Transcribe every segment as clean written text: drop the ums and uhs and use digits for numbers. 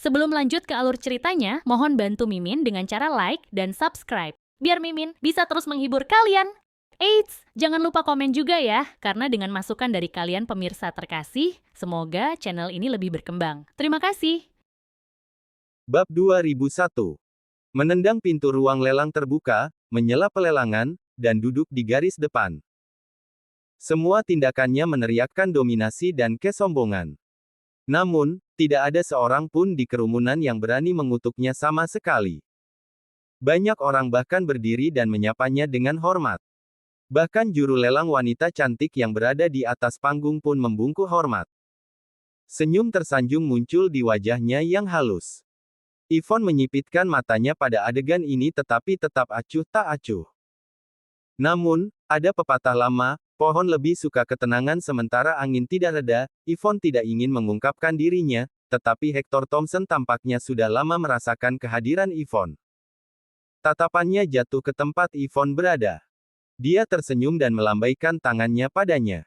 Sebelum lanjut ke alur ceritanya, mohon bantu Mimin dengan cara like dan subscribe, biar Mimin bisa terus menghibur kalian. Eits, jangan lupa komen juga ya, karena dengan masukan dari kalian pemirsa terkasih, semoga channel ini lebih berkembang. Terima kasih. Bab 2001. Menendang pintu ruang lelang terbuka, menyela pelelangan, dan duduk di garis depan. Semua tindakannya meneriakkan dominasi dan kesombongan. Namun, tidak ada seorang pun di kerumunan yang berani mengutuknya sama sekali. Banyak orang bahkan berdiri dan menyapanya dengan hormat. Bahkan juru lelang wanita cantik yang berada di atas panggung pun membungkuk hormat. Senyum tersanjung muncul di wajahnya yang halus. Yvonne menyipitkan matanya pada adegan ini tetapi tetap acuh tak acuh. Namun, ada pepatah lama, pohon lebih suka ketenangan sementara angin tidak reda. Yvonne tidak ingin mengungkapkan dirinya, tetapi Hector Thompson tampaknya sudah lama merasakan kehadiran Yvonne. Tatapannya jatuh ke tempat Yvonne berada. Dia tersenyum dan melambaikan tangannya padanya.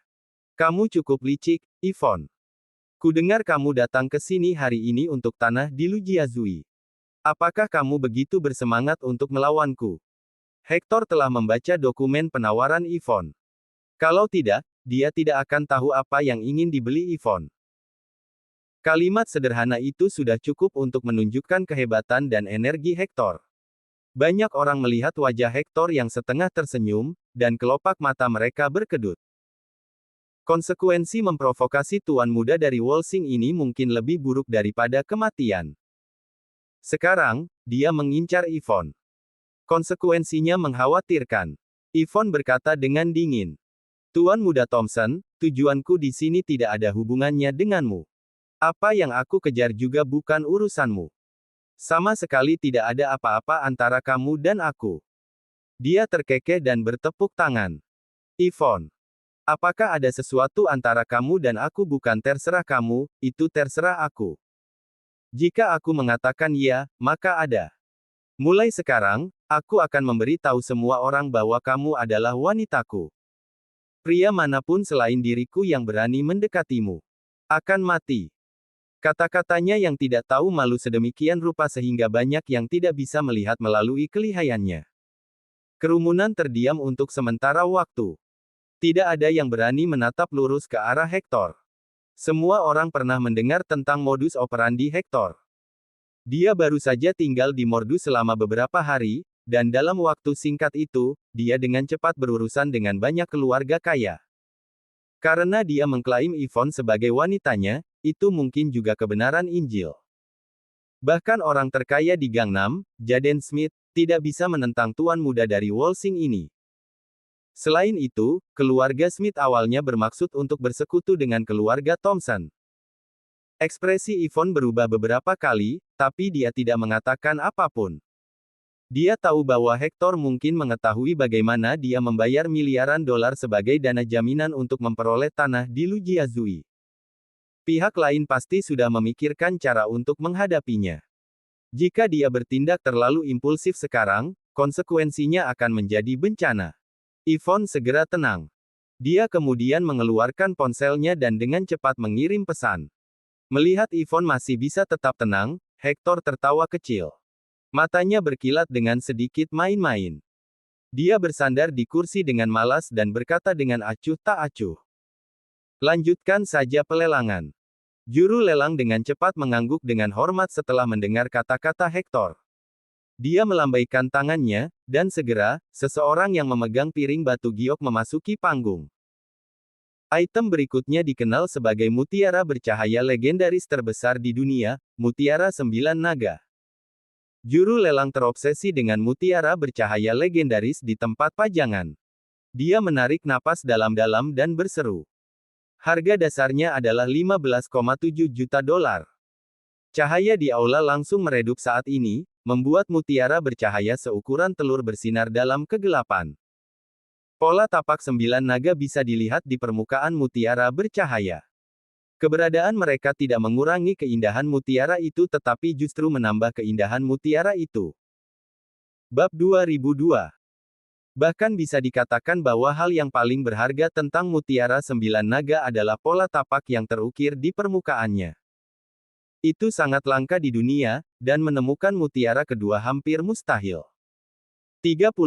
Kamu cukup licik, Yvonne. Kudengar kamu datang ke sini hari ini untuk tanah di Lujiazui. Apakah kamu begitu bersemangat untuk melawanku? Hector telah membaca dokumen penawaran Yvonne. Kalau tidak, dia tidak akan tahu apa yang ingin dibeli Yvonne. Kalimat sederhana itu sudah cukup untuk menunjukkan kehebatan dan energi Hector. Banyak orang melihat wajah Hector yang setengah tersenyum, dan kelopak mata mereka berkedut. Konsekuensi memprovokasi tuan muda dari Wolsing ini mungkin lebih buruk daripada kematian. Sekarang, dia mengincar Yvonne. Konsekuensinya mengkhawatirkan. Yvonne berkata dengan dingin. Tuan muda Thompson, tujuanku di sini tidak ada hubungannya denganmu. Apa yang aku kejar juga bukan urusanmu. Sama sekali tidak ada apa-apa antara kamu dan aku. Dia terkekeh dan bertepuk tangan. Yvonne. Apakah ada sesuatu antara kamu dan aku? Bukan terserah kamu, itu terserah aku. Jika aku mengatakan ya, maka ada. Mulai sekarang, aku akan memberi tahu semua orang bahwa kamu adalah wanitaku. Pria manapun selain diriku yang berani mendekatimu akan mati. Kata-katanya yang tidak tahu malu sedemikian rupa sehingga banyak yang tidak bisa melihat melalui kelihayannya. Kerumunan terdiam untuk sementara waktu. Tidak ada yang berani menatap lurus ke arah Hector. Semua orang pernah mendengar tentang modus operandi Hector. Dia baru saja tinggal di Mordu selama beberapa hari, dan dalam waktu singkat itu, dia dengan cepat berurusan dengan banyak keluarga kaya. Karena dia mengklaim Yvonne sebagai wanitanya, itu mungkin juga kebenaran Injil. Bahkan orang terkaya di Gangnam, Jaden Smith, tidak bisa menentang tuan muda dari Wolsing ini. Selain itu, keluarga Smith awalnya bermaksud untuk bersekutu dengan keluarga Thompson. Ekspresi Yvonne berubah beberapa kali, tapi dia tidak mengatakan apapun. Dia tahu bahwa Hector mungkin mengetahui bagaimana dia membayar miliaran dolar sebagai dana jaminan untuk memperoleh tanah di Lujiazui. Pihak lain pasti sudah memikirkan cara untuk menghadapinya. Jika dia bertindak terlalu impulsif sekarang, konsekuensinya akan menjadi bencana. Yvonne segera tenang. Dia kemudian mengeluarkan ponselnya dan dengan cepat mengirim pesan. Melihat Yvonne masih bisa tetap tenang, Hector tertawa kecil. Matanya berkilat dengan sedikit main-main. Dia bersandar di kursi dengan malas dan berkata dengan acuh tak acuh. Lanjutkan saja pelelangan. Juru lelang dengan cepat mengangguk dengan hormat setelah mendengar kata-kata Hector. Dia melambaikan tangannya, dan segera, seseorang yang memegang piring batu giok memasuki panggung. Item berikutnya dikenal sebagai mutiara bercahaya legendaris terbesar di dunia, Mutiara Sembilan Naga. Juru lelang terobsesi dengan mutiara bercahaya legendaris di tempat pajangan. Dia menarik napas dalam-dalam dan berseru. Harga dasarnya adalah 15,7 juta dolar. Cahaya di aula langsung meredup saat ini, membuat mutiara bercahaya seukuran telur bersinar dalam kegelapan. Pola tapak sembilan naga bisa dilihat di permukaan mutiara bercahaya. Keberadaan mereka tidak mengurangi keindahan mutiara itu tetapi justru menambah keindahan mutiara itu. Bab 2002. Bahkan bisa dikatakan bahwa hal yang paling berharga tentang mutiara sembilan naga adalah pola tapak yang terukir di permukaannya. Itu sangat langka di dunia, dan menemukan mutiara kedua hampir mustahil. 31,4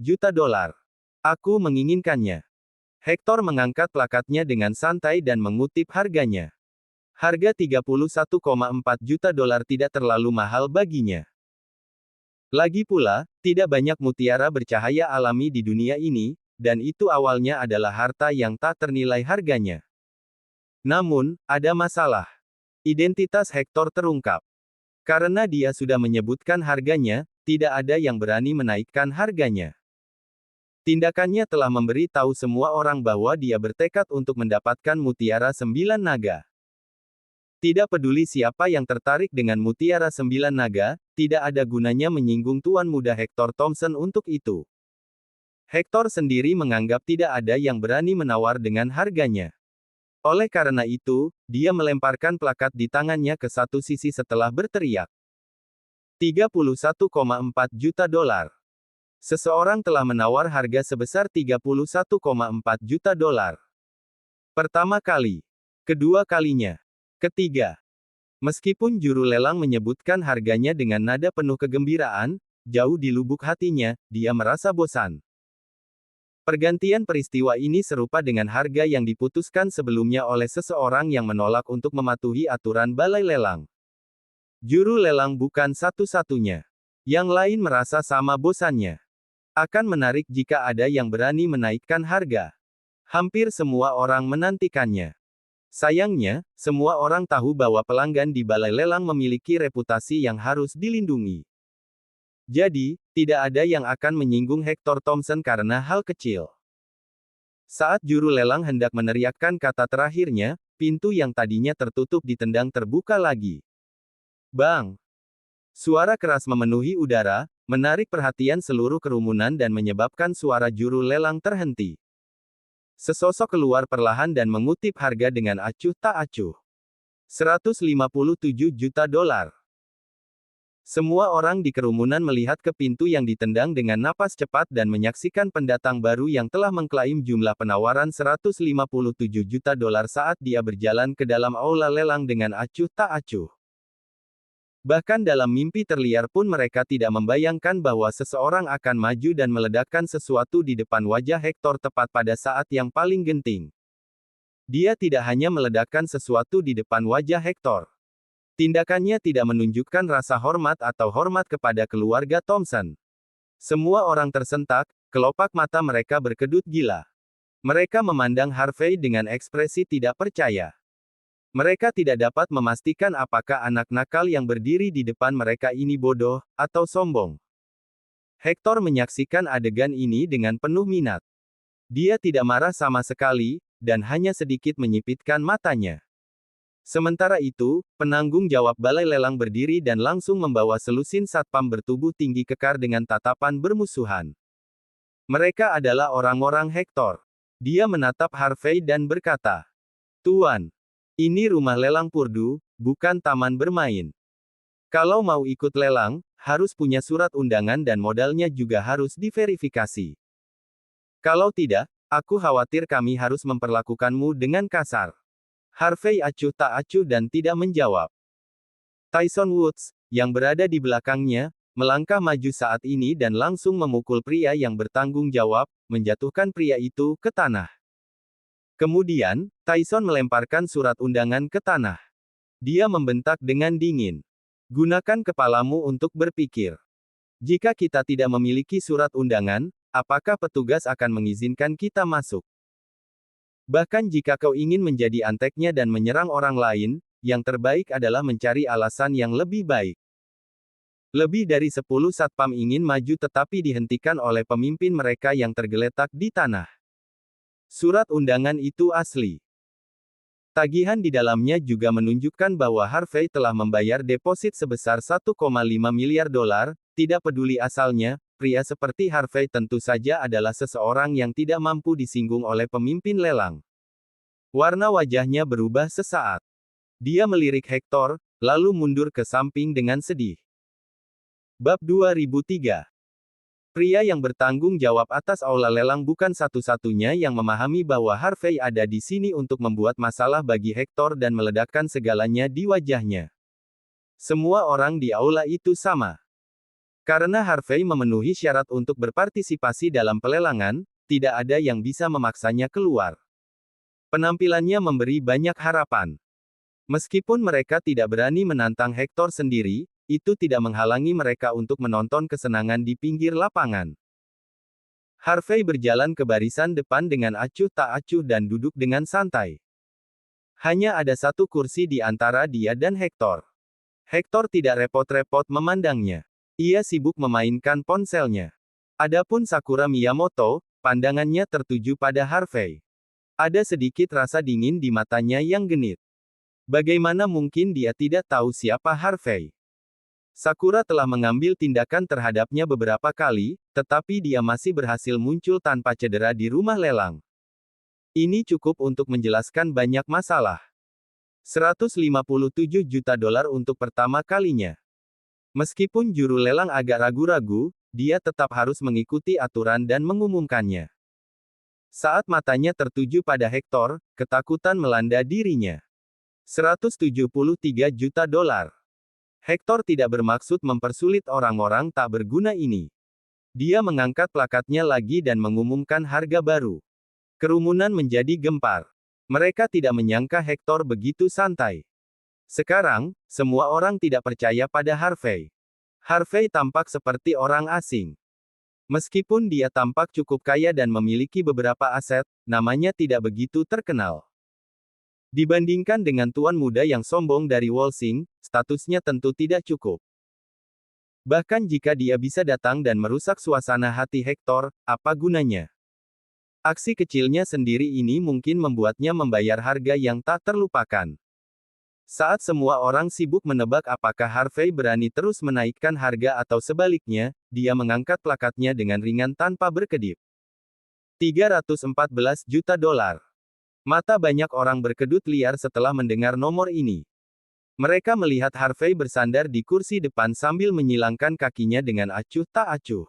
juta dolar. Aku menginginkannya. Hector mengangkat plakatnya dengan santai dan mengutip harganya. Harga 31,4 juta dolar tidak terlalu mahal baginya. Lagi pula, tidak banyak mutiara bercahaya alami di dunia ini, dan itu awalnya adalah harta yang tak ternilai harganya. Namun, ada masalah. Identitas Hector terungkap. Karena dia sudah menyebutkan harganya, tidak ada yang berani menaikkan harganya. Tindakannya telah memberi tahu semua orang bahwa dia bertekad untuk mendapatkan mutiara 9 naga. Tidak peduli siapa yang tertarik dengan mutiara 9 naga, tidak ada gunanya menyinggung tuan muda Hector Thompson untuk itu. Hector sendiri menganggap tidak ada yang berani menawar dengan harganya. Oleh karena itu, dia melemparkan plakat di tangannya ke satu sisi setelah berteriak. 31,4 juta dolar. Seseorang telah menawar harga sebesar 31,4 juta dolar. Pertama kali. Kedua kalinya. Ketiga. Meskipun juru lelang menyebutkan harganya dengan nada penuh kegembiraan, jauh di lubuk hatinya, dia merasa bosan. Pergantian peristiwa ini serupa dengan harga yang diputuskan sebelumnya oleh seseorang yang menolak untuk mematuhi aturan balai lelang. Juru lelang bukan satu-satunya. Yang lain merasa sama bosannya. Akan menarik jika ada yang berani menaikkan harga. Hampir semua orang menantikannya. Sayangnya, semua orang tahu bahwa pelanggan di balai lelang memiliki reputasi yang harus dilindungi. Jadi, tidak ada yang akan menyinggung Hector Thompson karena hal kecil. Saat juru lelang hendak meneriakkan kata terakhirnya, pintu yang tadinya tertutup ditendang terbuka lagi. Bang! Suara keras memenuhi udara, menarik perhatian seluruh kerumunan dan menyebabkan suara juru lelang terhenti. Sesosok keluar perlahan dan mengutip harga dengan acuh tak acuh. 157 juta dolar. Semua orang di kerumunan melihat ke pintu yang ditendang dengan napas cepat dan menyaksikan pendatang baru yang telah mengklaim jumlah penawaran 157 juta dolar saat dia berjalan ke dalam aula lelang dengan acuh tak acuh. Bahkan dalam mimpi terliar pun mereka tidak membayangkan bahwa seseorang akan maju dan meledakkan sesuatu di depan wajah Hector tepat pada saat yang paling genting. Dia tidak hanya meledakkan sesuatu di depan wajah Hector. Tindakannya tidak menunjukkan rasa hormat atau hormat kepada keluarga Thompson. Semua orang tersentak, kelopak mata mereka berkedut gila. Mereka memandang Harvey dengan ekspresi tidak percaya. Mereka tidak dapat memastikan apakah anak nakal yang berdiri di depan mereka ini bodoh, atau sombong. Hector menyaksikan adegan ini dengan penuh minat. Dia tidak marah sama sekali, dan hanya sedikit menyipitkan matanya. Sementara itu, penanggung jawab balai lelang berdiri dan langsung membawa selusin satpam bertubuh tinggi kekar dengan tatapan bermusuhan. Mereka adalah orang-orang Hector. Dia menatap Harvey dan berkata, "Tuan, ini rumah lelang Purdu, bukan taman bermain. Kalau mau ikut lelang, harus punya surat undangan dan modalnya juga harus diverifikasi. Kalau tidak, aku khawatir kami harus memperlakukanmu dengan kasar." Harvey acuh tak acuh dan tidak menjawab. Tyson Woods, yang berada di belakangnya, melangkah maju saat ini dan langsung memukul pria yang bertanggung jawab, menjatuhkan pria itu ke tanah. Kemudian, Tyson melemparkan surat undangan ke tanah. Dia membentak dengan dingin. "Gunakan kepalamu untuk berpikir. Jika kita tidak memiliki surat undangan, apakah petugas akan mengizinkan kita masuk? Bahkan jika kau ingin menjadi anteknya dan menyerang orang lain, yang terbaik adalah mencari alasan yang lebih baik." Lebih dari 10 satpam ingin maju tetapi dihentikan oleh pemimpin mereka yang tergeletak di tanah. Surat undangan itu asli. Tagihan di dalamnya juga menunjukkan bahwa Harvey telah membayar deposit sebesar 1,5 miliar dolar, tidak peduli asalnya, pria seperti Harvey tentu saja adalah seseorang yang tidak mampu disinggung oleh pemimpin lelang. Warna wajahnya berubah sesaat. Dia melirik Hector, lalu mundur ke samping dengan sedih. Bab 2003. Pria yang bertanggung jawab atas aula lelang bukan satu-satunya yang memahami bahwa Harvey ada di sini untuk membuat masalah bagi Hector dan meledakkan segalanya di wajahnya. Semua orang di aula itu sama. Karena Harvey memenuhi syarat untuk berpartisipasi dalam pelelangan, tidak ada yang bisa memaksanya keluar. Penampilannya memberi banyak harapan. Meskipun mereka tidak berani menantang Hector sendiri, itu tidak menghalangi mereka untuk menonton kesenangan di pinggir lapangan. Harvey berjalan ke barisan depan dengan acuh tak acuh dan duduk dengan santai. Hanya ada satu kursi di antara dia dan Hector. Hector tidak repot-repot memandangnya. Ia sibuk memainkan ponselnya. Adapun Sakura Miyamoto, pandangannya tertuju pada Harvey. Ada sedikit rasa dingin di matanya yang genit. Bagaimana mungkin dia tidak tahu siapa Harvey? Sakura telah mengambil tindakan terhadapnya beberapa kali, tetapi dia masih berhasil muncul tanpa cedera di rumah lelang. Ini cukup untuk menjelaskan banyak masalah. 157 juta dolar untuk pertama kalinya. Meskipun juru lelang agak ragu-ragu, dia tetap harus mengikuti aturan dan mengumumkannya. Saat matanya tertuju pada Hector, ketakutan melanda dirinya. 173 juta dolar. Hector tidak bermaksud mempersulit orang-orang tak berguna ini. Dia mengangkat plakatnya lagi dan mengumumkan harga baru. Kerumunan menjadi gempar. Mereka tidak menyangka Hector begitu santai. Sekarang, semua orang tidak percaya pada Harvey. Harvey tampak seperti orang asing. Meskipun dia tampak cukup kaya dan memiliki beberapa aset, namanya tidak begitu terkenal. Dibandingkan dengan tuan muda yang sombong dari Wolsing, statusnya tentu tidak cukup. Bahkan jika dia bisa datang dan merusak suasana hati Hector, apa gunanya? Aksi kecilnya sendiri ini mungkin membuatnya membayar harga yang tak terlupakan. Saat semua orang sibuk menebak apakah Harvey berani terus menaikkan harga atau sebaliknya, dia mengangkat plakatnya dengan ringan tanpa berkedip. 314 juta dolar. Mata banyak orang berkedut liar setelah mendengar nomor ini. Mereka melihat Harvey bersandar di kursi depan sambil menyilangkan kakinya dengan acuh tak acuh.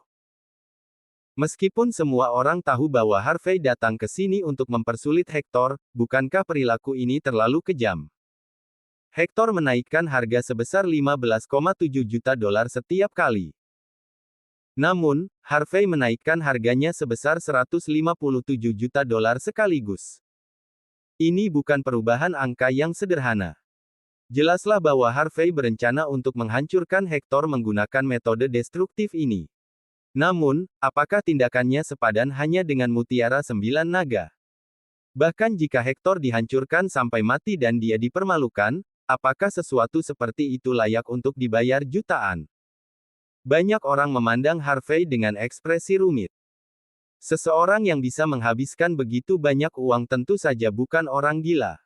Meskipun semua orang tahu bahwa Harvey datang ke sini untuk mempersulit Hector, bukankah perilaku ini terlalu kejam? Hector menaikkan harga sebesar 15,7 juta dolar setiap kali. Namun, Harvey menaikkan harganya sebesar 157 juta dolar sekaligus. Ini bukan perubahan angka yang sederhana. Jelaslah bahwa Harvey berencana untuk menghancurkan Hector menggunakan metode destruktif ini. Namun, apakah tindakannya sepadan hanya dengan mutiara 9 naga? Bahkan jika Hector dihancurkan sampai mati dan dia dipermalukan, apakah sesuatu seperti itu layak untuk dibayar jutaan? Banyak orang memandang Harvey dengan ekspresi rumit. Seseorang yang bisa menghabiskan begitu banyak uang tentu saja bukan orang gila.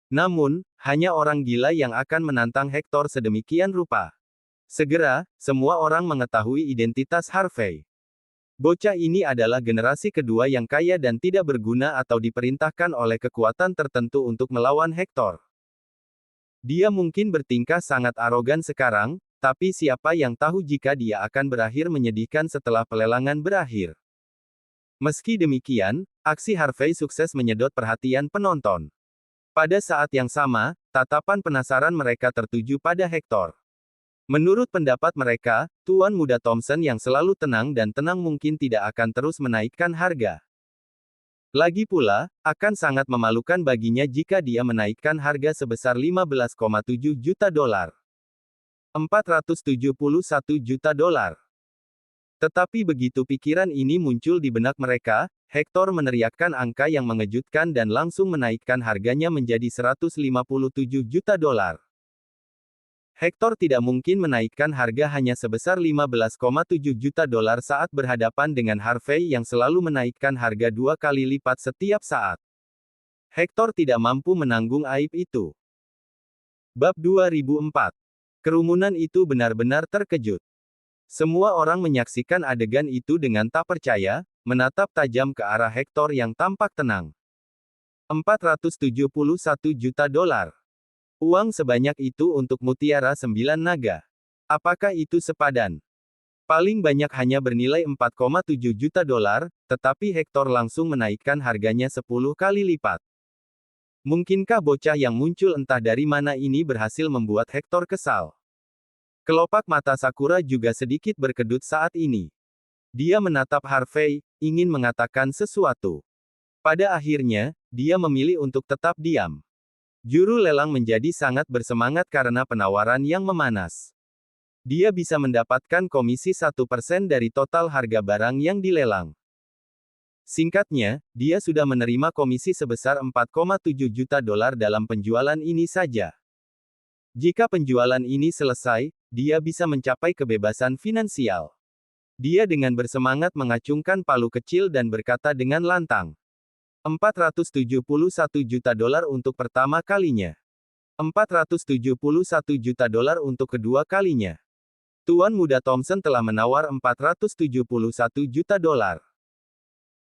Namun, hanya orang gila yang akan menantang Hector sedemikian rupa. Segera, semua orang mengetahui identitas Harvey. Bocah ini adalah generasi kedua yang kaya dan tidak berguna atau diperintahkan oleh kekuatan tertentu untuk melawan Hector. Dia mungkin bertingkah sangat arogan sekarang, tapi siapa yang tahu jika dia akan berakhir menyedihkan setelah pelelangan berakhir. Meski demikian, aksi Harvey sukses menyedot perhatian penonton. Pada saat yang sama, tatapan penasaran mereka tertuju pada Hector. Menurut pendapat mereka, Tuan Muda Thompson yang selalu tenang dan tenang mungkin tidak akan terus menaikkan harga. Lagi pula, akan sangat memalukan baginya jika dia menaikkan harga sebesar 15,7 juta dolar. 471 juta dolar. Tetapi begitu pikiran ini muncul di benak mereka, Hector meneriakkan angka yang mengejutkan dan langsung menaikkan harganya menjadi 157 juta dolar. Hector tidak mungkin menaikkan harga hanya sebesar 15,7 juta dolar saat berhadapan dengan Harvey yang selalu menaikkan harga 2 kali lipat setiap saat. Hector tidak mampu menanggung aib itu. Bab 2004. Kerumunan itu benar-benar terkejut. Semua orang menyaksikan adegan itu dengan tak percaya, menatap tajam ke arah Hector yang tampak tenang. 471 juta dolar. Uang sebanyak itu untuk mutiara 9 naga. Apakah itu sepadan? Paling banyak hanya bernilai 4,7 juta dolar, tetapi Hector langsung menaikkan harganya 10 kali lipat. Mungkinkah bocah yang muncul entah dari mana ini berhasil membuat Hector kesal? Kelopak mata Sakura juga sedikit berkedut saat ini. Dia menatap Harvey, ingin mengatakan sesuatu. Pada akhirnya, dia memilih untuk tetap diam. Juru lelang menjadi sangat bersemangat karena penawaran yang memanas. Dia bisa mendapatkan komisi 1% dari total harga barang yang dilelang. Singkatnya, dia sudah menerima komisi sebesar 4,7 juta dolar dalam penjualan ini saja. Jika penjualan ini selesai, dia bisa mencapai kebebasan finansial. Dia dengan bersemangat mengacungkan palu kecil dan berkata dengan lantang. 471 juta dolar untuk pertama kalinya. 471 juta dolar untuk kedua kalinya. Tuan Muda Thompson telah menawar 471 juta dolar.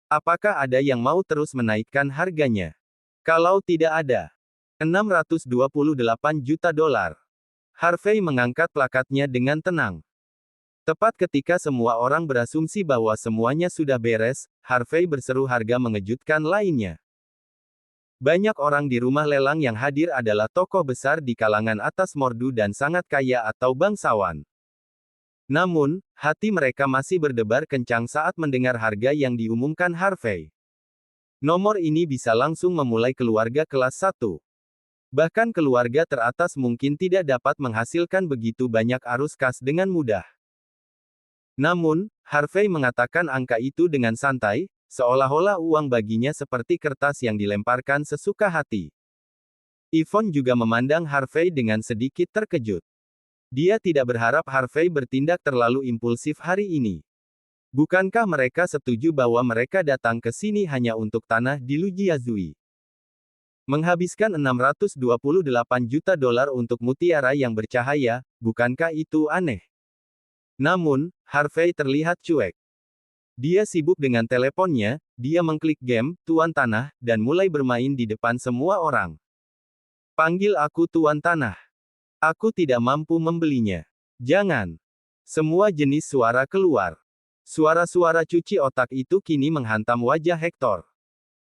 Apakah ada yang mau terus menaikkan harganya? Kalau tidak ada, 628 juta dolar. Harvey mengangkat plakatnya dengan tenang. Tepat ketika semua orang berasumsi bahwa semuanya sudah beres, Harvey berseru harga mengejutkan lainnya. Banyak orang di rumah lelang yang hadir adalah tokoh besar di kalangan atas mordu dan sangat kaya atau bangsawan. Namun, hati mereka masih berdebar kencang saat mendengar harga yang diumumkan Harvey. Nomor ini bisa langsung memulai keluarga kelas 1. Bahkan keluarga teratas mungkin tidak dapat menghasilkan begitu banyak arus kas dengan mudah. Namun, Harvey mengatakan angka itu dengan santai, seolah-olah uang baginya seperti kertas yang dilemparkan sesuka hati. Yvonne juga memandang Harvey dengan sedikit terkejut. Dia tidak berharap Harvey bertindak terlalu impulsif hari ini. Bukankah mereka setuju bahwa mereka datang ke sini hanya untuk tanah di Lujiazui? Menghabiskan 628 juta dolar untuk mutiara yang bercahaya, bukankah itu aneh? Namun, Harvey terlihat cuek. Dia sibuk dengan teleponnya, dia mengklik game, Tuan Tanah, dan mulai bermain di depan semua orang. Panggil aku Tuan Tanah. Aku tidak mampu membelinya. Jangan. Semua jenis suara keluar. Suara-suara cuci otak itu kini menghantam wajah Hector.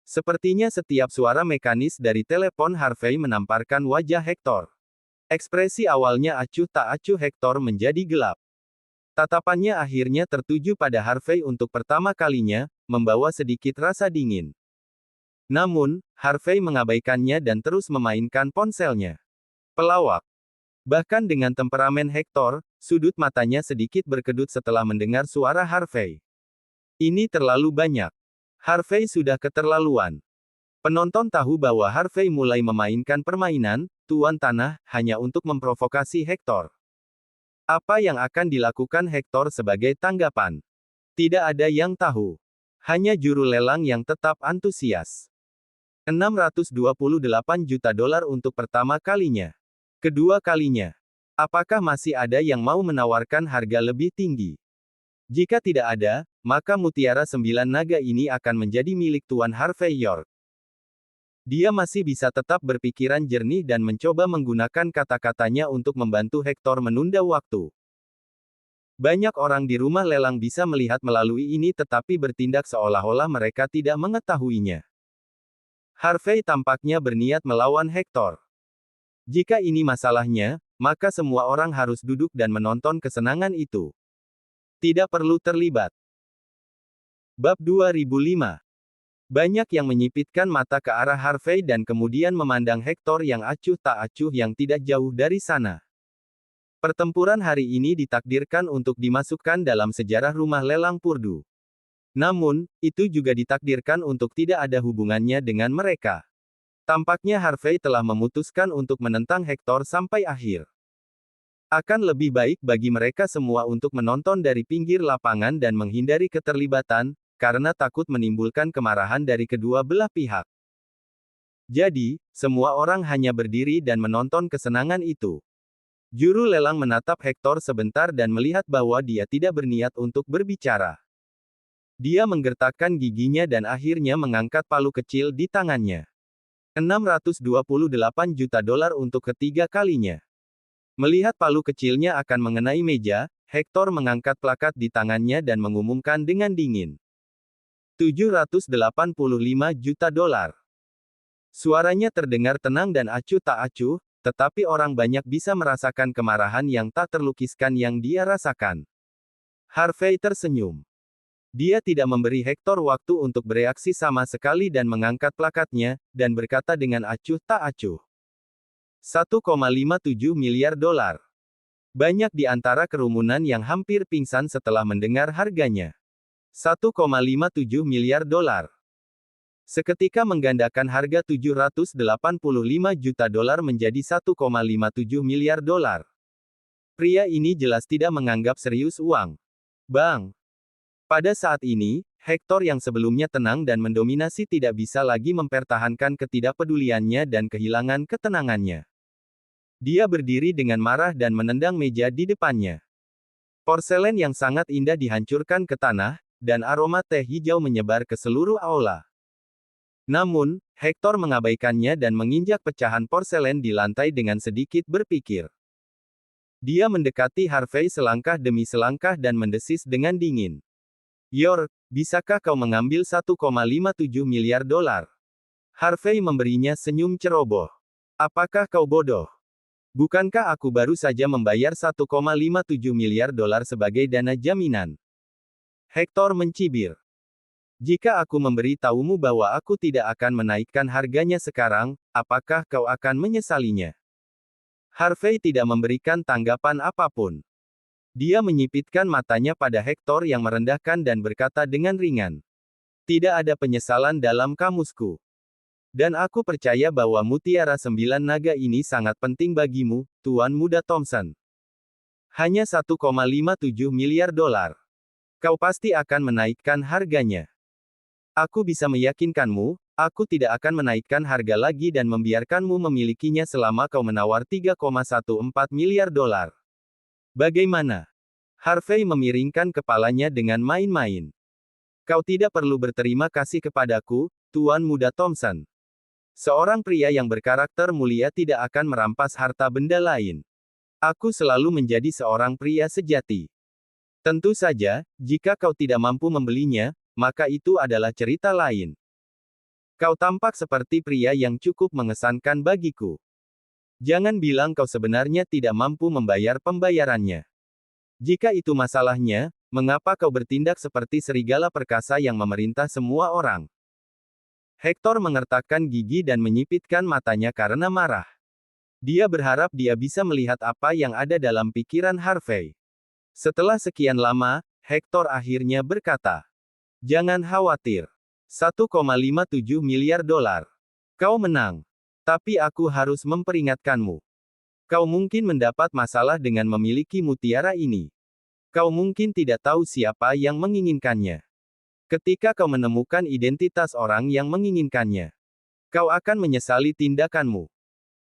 Sepertinya setiap suara mekanis dari telepon Harvey menamparkan wajah Hector. Ekspresi awalnya acuh tak acuh Hector menjadi gelap. Tatapannya akhirnya tertuju pada Harvey untuk pertama kalinya, membawa sedikit rasa dingin. Namun, Harvey mengabaikannya dan terus memainkan ponselnya. Pelawak. Bahkan dengan temperamen Hector, sudut matanya sedikit berkedut setelah mendengar suara Harvey. Ini terlalu banyak. Harvey sudah keterlaluan. Penonton tahu bahwa Harvey mulai memainkan permainan, Tuan Tanah, hanya untuk memprovokasi Hector. Apa yang akan dilakukan Hector sebagai tanggapan? Tidak ada yang tahu. Hanya juru lelang yang tetap antusias. 628 juta dolar untuk pertama kalinya. Kedua kalinya. Apakah masih ada yang mau menawarkan harga lebih tinggi? Jika tidak ada, maka mutiara 9 naga ini akan menjadi milik Tuan Harvey York. Dia masih bisa tetap berpikiran jernih dan mencoba menggunakan kata-katanya untuk membantu Hector menunda waktu. Banyak orang di rumah lelang bisa melihat melalui ini tetapi bertindak seolah-olah mereka tidak mengetahuinya. Harvey tampaknya berniat melawan Hector. Jika ini masalahnya, maka semua orang harus duduk dan menonton kesenangan itu. Tidak perlu terlibat. Bab 2005. Banyak yang menyipitkan mata ke arah Harvey dan kemudian memandang Hector yang acuh tak acuh yang tidak jauh dari sana. Pertempuran hari ini ditakdirkan untuk dimasukkan dalam sejarah rumah lelang Purdu. Namun, itu juga ditakdirkan untuk tidak ada hubungannya dengan mereka. Tampaknya Harvey telah memutuskan untuk menentang Hector sampai akhir. Akan lebih baik bagi mereka semua untuk menonton dari pinggir lapangan dan menghindari keterlibatan, karena takut menimbulkan kemarahan dari kedua belah pihak. Jadi, semua orang hanya berdiri dan menonton kesenangan itu. Juru lelang menatap Hector sebentar dan melihat bahwa dia tidak berniat untuk berbicara. Dia menggertakkan giginya dan akhirnya mengangkat palu kecil di tangannya. 628 juta dolar untuk ketiga kalinya. Melihat palu kecilnya akan mengenai meja, Hector mengangkat plakat di tangannya dan mengumumkan dengan dingin. 785 juta dolar. Suaranya terdengar tenang dan acuh tak acuh, tetapi orang banyak bisa merasakan kemarahan yang tak terlukiskan yang dia rasakan. Harvey tersenyum. Dia tidak memberi Hector waktu untuk bereaksi sama sekali dan mengangkat plakatnya, dan berkata dengan acuh tak acuh. 1,57 miliar dolar. Banyak di antara kerumunan yang hampir pingsan setelah mendengar harganya. 1,57 miliar dolar. Seketika menggandakan harga 785 juta dolar menjadi 1,57 miliar dolar. Pria ini jelas tidak menganggap serius uang. Bang. Pada saat ini, Hector yang sebelumnya tenang dan mendominasi tidak bisa lagi mempertahankan ketidakpeduliannya dan kehilangan ketenangannya. Dia berdiri dengan marah dan menendang meja di depannya. Porselen yang sangat indah dihancurkan ke tanah, dan aroma teh hijau menyebar ke seluruh aula. Namun, Hector mengabaikannya dan menginjak pecahan porselen di lantai dengan sedikit berpikir. Dia mendekati Harvey selangkah demi selangkah dan mendesis dengan dingin. Yor, bisakah kau mengambil 1,57 miliar dolar? Harvey memberinya senyum ceroboh. Apakah kau bodoh? Bukankah aku baru saja membayar 1,57 miliar dolar sebagai dana jaminan? Hector mencibir. Jika aku memberi tahumu bahwa aku tidak akan menaikkan harganya sekarang, apakah kau akan menyesalinya? Harvey tidak memberikan tanggapan apapun. Dia menyipitkan matanya pada Hector yang merendahkan dan berkata dengan ringan. Tidak ada penyesalan dalam kamusku. Dan aku percaya bahwa mutiara 9 naga ini sangat penting bagimu, Tuan Muda Thompson. Hanya 1,57 miliar dolar. Kau pasti akan menaikkan harganya. Aku bisa meyakinkanmu, aku tidak akan menaikkan harga lagi dan membiarkanmu memilikinya selama kau menawar 3,14 miliar dolar. Bagaimana? Harvey memiringkan kepalanya dengan main-main. Kau tidak perlu berterima kasih kepadaku, Tuan Muda Thompson. Seorang pria yang berkarakter mulia tidak akan merampas harta benda lain. Aku selalu menjadi seorang pria sejati. Tentu saja, jika kau tidak mampu membelinya, maka itu adalah cerita lain. Kau tampak seperti pria yang cukup mengesankan bagiku. Jangan bilang kau sebenarnya tidak mampu membayar pembayarannya. Jika itu masalahnya, mengapa kau bertindak seperti serigala perkasa yang memerintah semua orang? Hector mengertakkan gigi dan menyipitkan matanya karena marah. Dia berharap dia bisa melihat apa yang ada dalam pikiran Harvey. Setelah sekian lama, Hector akhirnya berkata, "Jangan khawatir. 1,57 miliar dolar. Kau menang. Tapi aku harus memperingatkanmu. Kau mungkin mendapat masalah dengan memiliki mutiara ini. Kau mungkin tidak tahu siapa yang menginginkannya. Ketika kau menemukan identitas orang yang menginginkannya, kau akan menyesali tindakanmu."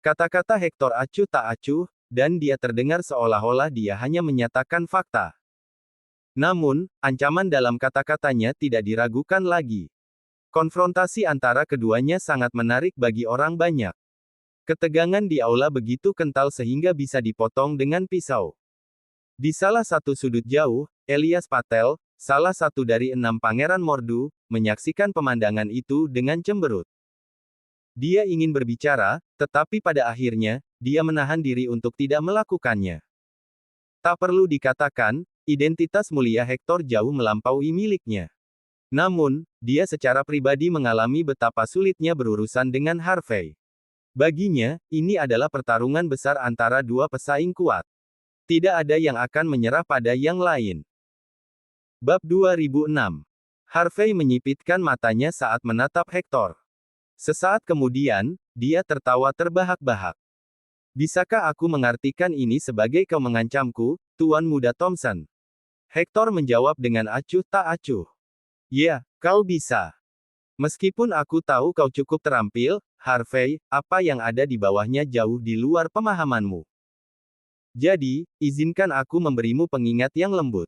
Kata-kata Hector acuh tak acuh, dan dia terdengar seolah-olah dia hanya menyatakan fakta. Namun, ancaman dalam kata-katanya tidak diragukan lagi. Konfrontasi antara keduanya sangat menarik bagi orang banyak. Ketegangan di aula begitu kental sehingga bisa dipotong dengan pisau. Di salah satu sudut jauh, Elias Patel, salah satu dari 6 Pangeran Mordu, menyaksikan pemandangan itu dengan cemberut. Dia ingin berbicara, tetapi pada akhirnya, dia menahan diri untuk tidak melakukannya. Tak perlu dikatakan, identitas mulia Hector jauh melampaui miliknya. Namun, dia secara pribadi mengalami betapa sulitnya berurusan dengan Harvey. Baginya, ini adalah pertarungan besar antara dua pesaing kuat. Tidak ada yang akan menyerah pada yang lain. Bab 2006. Harvey menyipitkan matanya saat menatap Hector. Sesaat kemudian, dia tertawa terbahak-bahak. Bisakah aku mengartikan ini sebagai kau mengancamku, Tuan Muda Thompson? Hector menjawab dengan acuh tak acuh. Ya, kau bisa. Meskipun aku tahu kau cukup terampil, Harvey, apa yang ada di bawahnya jauh di luar pemahamanmu. Jadi, izinkan aku memberimu pengingat yang lembut.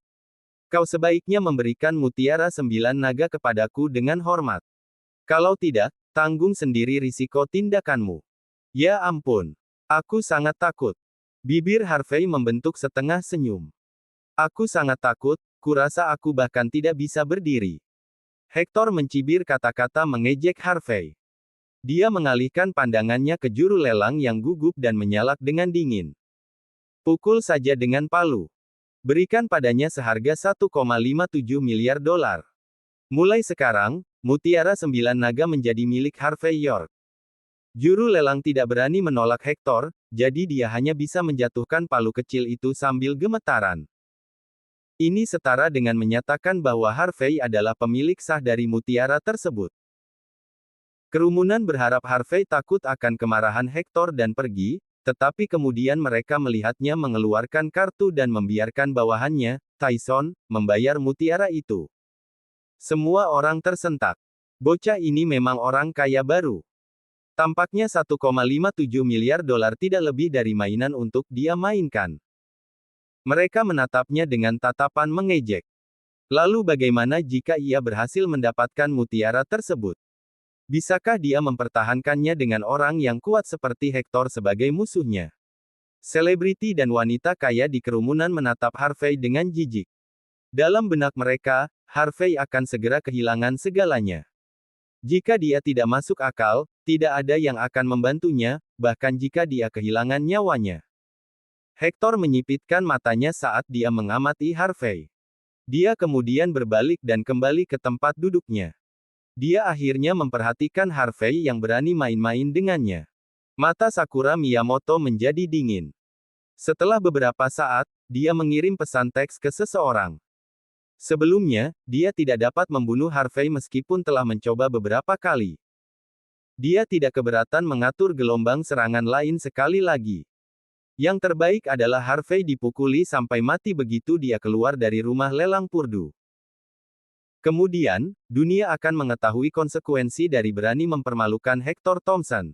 Kau sebaiknya memberikan mutiara 9 naga kepadaku dengan hormat. Kalau tidak, tanggung sendiri risiko tindakanmu. Ya ampun. Aku sangat takut. Bibir Harvey membentuk setengah senyum. Aku sangat takut, kurasa aku bahkan tidak bisa berdiri. Hector mencibir kata-kata mengejek Harvey. Dia mengalihkan pandangannya ke juru lelang yang gugup dan menyalak dengan dingin. Pukul saja dengan palu. Berikan padanya seharga 1,57 miliar dolar. Mulai sekarang, Mutiara Sembilan Naga menjadi milik Harvey York. Juru lelang tidak berani menolak Hector, jadi dia hanya bisa menjatuhkan palu kecil itu sambil gemetaran. Ini setara dengan menyatakan bahwa Harvey adalah pemilik sah dari mutiara tersebut. Kerumunan berharap Harvey takut akan kemarahan Hector dan pergi, tetapi kemudian mereka melihatnya mengeluarkan kartu dan membiarkan bawahannya, Tyson, membayar mutiara itu. Semua orang tersentak. Bocah ini memang orang kaya baru. Tampaknya 1,57 miliar dolar tidak lebih dari mainan untuk dia mainkan. Mereka menatapnya dengan tatapan mengejek. Lalu bagaimana jika ia berhasil mendapatkan mutiara tersebut? Bisakah dia mempertahankannya dengan orang yang kuat seperti Hector sebagai musuhnya? Selebriti dan wanita kaya di kerumunan menatap Harvey dengan jijik. Dalam benak mereka, Harvey akan segera kehilangan segalanya. Jika dia tidak masuk akal, tidak ada yang akan membantunya, bahkan jika dia kehilangan nyawanya. Hector menyipitkan matanya saat dia mengamati Harvey. Dia kemudian berbalik dan kembali ke tempat duduknya. Dia akhirnya memperhatikan Harvey yang berani main-main dengannya. Mata Sakura Miyamoto menjadi dingin. Setelah beberapa saat, dia mengirim pesan teks ke seseorang. Sebelumnya, dia tidak dapat membunuh Harvey meskipun telah mencoba beberapa kali. Dia tidak keberatan mengatur gelombang serangan lain sekali lagi. Yang terbaik adalah Harvey dipukuli sampai mati begitu dia keluar dari rumah lelang Purdu. Kemudian, dunia akan mengetahui konsekuensi dari berani mempermalukan Hector Thompson.